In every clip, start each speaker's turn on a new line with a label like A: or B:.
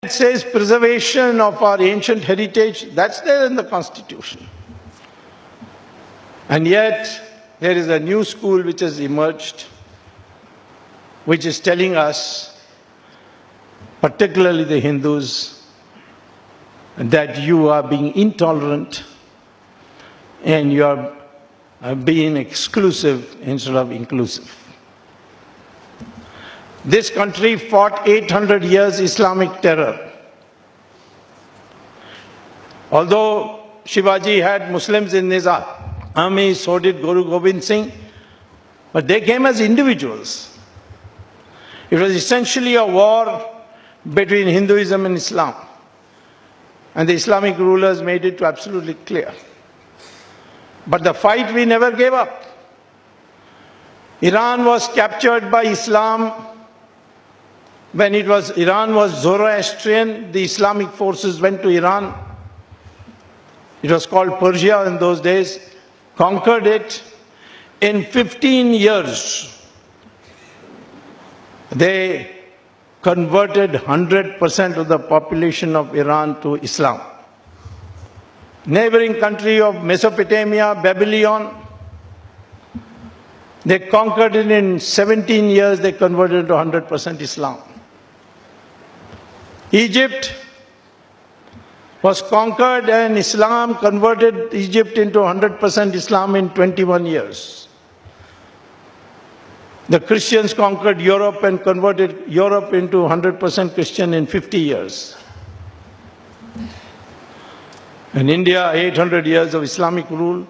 A: It says preservation of our ancient heritage, that's there in the Constitution. And yet, there is a new school which has emerged, which is telling us, particularly the Hindus, that you are being intolerant and you are being exclusive instead of inclusive. This country fought 800 years Islamic terror. Although Shivaji had Muslims in his army, so did Guru Gobind Singh, but they came as individuals. It was essentially a war between Hinduism and Islam. And the Islamic rulers made it absolutely clear. But the fight we never gave up. Iran was captured by Islam. When Iran was Zoroastrian, the Islamic forces went to Iran. It was called Persia in those days, conquered it. In 15 years, they converted 100% of the population of Iran to Islam. Neighboring country of Mesopotamia, Babylon, they conquered it in 17 years, they converted to 100% Islam. Egypt was conquered and Islam converted Egypt into 100% Islam in 21 years. The Christians conquered Europe and converted Europe into 100% Christian in 50 years. In India, 800 years of Islamic rule,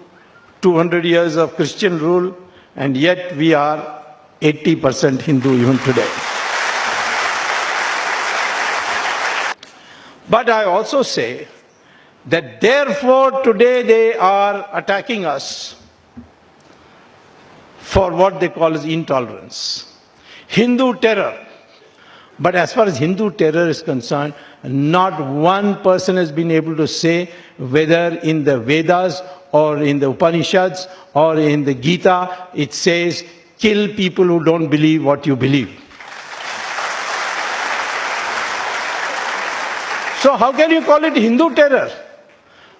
A: 200 years of Christian rule, and yet we are 80% Hindu even today. But I also say that therefore today they are attacking us for what they call as intolerance. Hindu terror. But as far as Hindu terror is concerned, not one person has been able to say whether in the Vedas or in the Upanishads or in the Gita it says, kill people who don't believe what you believe. So how can you call it Hindu terror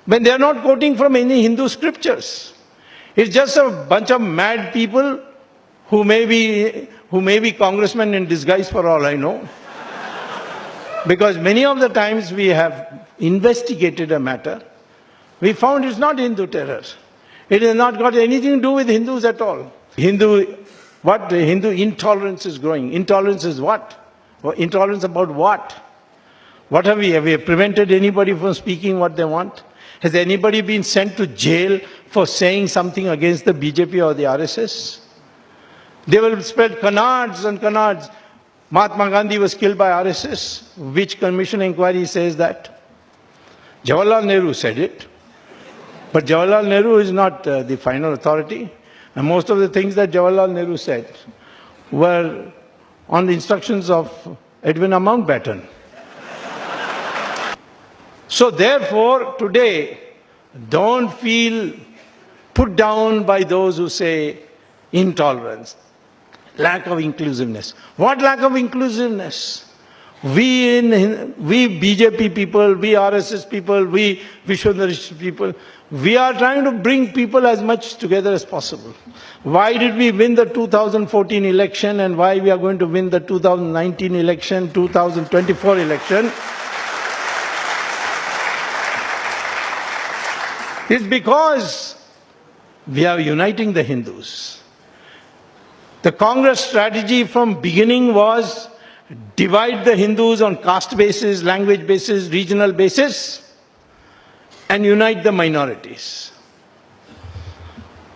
A: when they are not quoting from any Hindu scriptures? It's just a bunch of mad people who may be congressmen in disguise for all I know. Because many of the times we have investigated a matter, we found it's not Hindu terror. It has not got anything to do with Hindus at all. Hindu intolerance is growing. Intolerance is what? Intolerance about what? What have we? Have we prevented anybody from speaking what they want? Has anybody been sent to jail for saying something against the BJP or the RSS? They will spread canards and canards. Mahatma Gandhi was killed by RSS. Which commission inquiry says that? Jawaharlal Nehru said it. But Jawaharlal Nehru is not the final authority. And most of the things that Jawaharlal Nehru said were on the instructions of Edwin Mountbatten. So therefore, today, don't feel put down by those who say intolerance, lack of inclusiveness. What lack of inclusiveness? We BJP people, we RSS people, we Vishwadharishta people, we are trying to bring people as much together as possible. Why did we win the 2014 election and why we are going to win the 2019 election, 2024 election? It's because we are uniting the Hindus. The Congress strategy from beginning was divide the Hindus on caste basis, language basis, regional basis, and unite the minorities.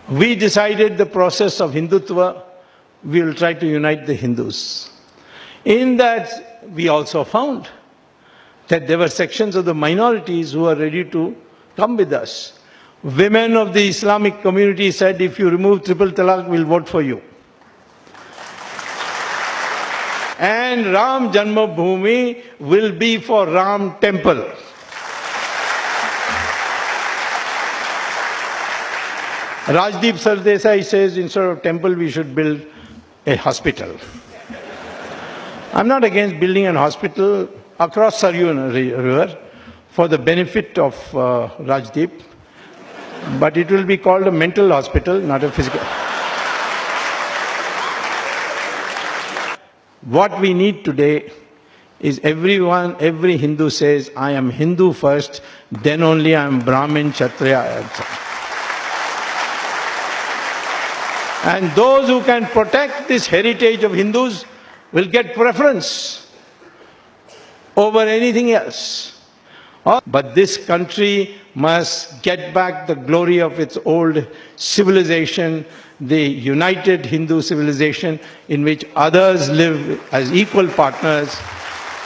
A: We decided the process of Hindutva, we will try to unite the Hindus. In that, we also found that there were sections of the minorities who are ready to come with us. Women of the Islamic community said, if you remove triple talaq, we'll vote for you. And Ram Janmabhoomi will be for Ram Temple. Rajdeep Sardesai says instead of temple we should build a hospital. I'm not against building an hospital. across Saryu River for the benefit of Rajdeep. But it will be called a mental hospital, not a physical. What we need today is every Hindu says, I am Hindu first, then only I am Brahmin, Kshatriya, etc. And those who can protect this heritage of Hindus will get preference over anything else. But this country must get back the glory of its old civilization, the united Hindu civilization in which others live as equal partners.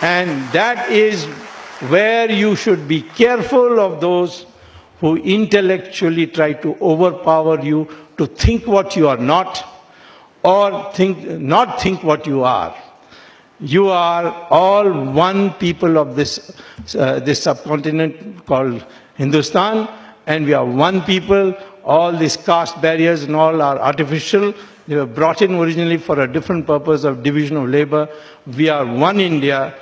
A: And that is where you should be careful of those who intellectually try to overpower you to think what you are not, or not think what you are. You are all one people of this subcontinent called Hindustan, and we are one people. All these caste barriers and all are artificial. They were brought in originally for a different purpose of division of labor. We are one India.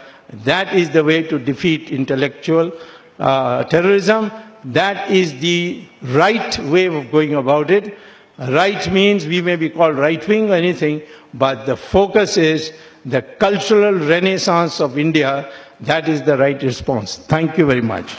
A: That is the way to defeat intellectual terrorism. That is the right way of going about it. Right means we may be called right-wing or anything, but the focus is the cultural renaissance of India. That is the right response. Thank you very much.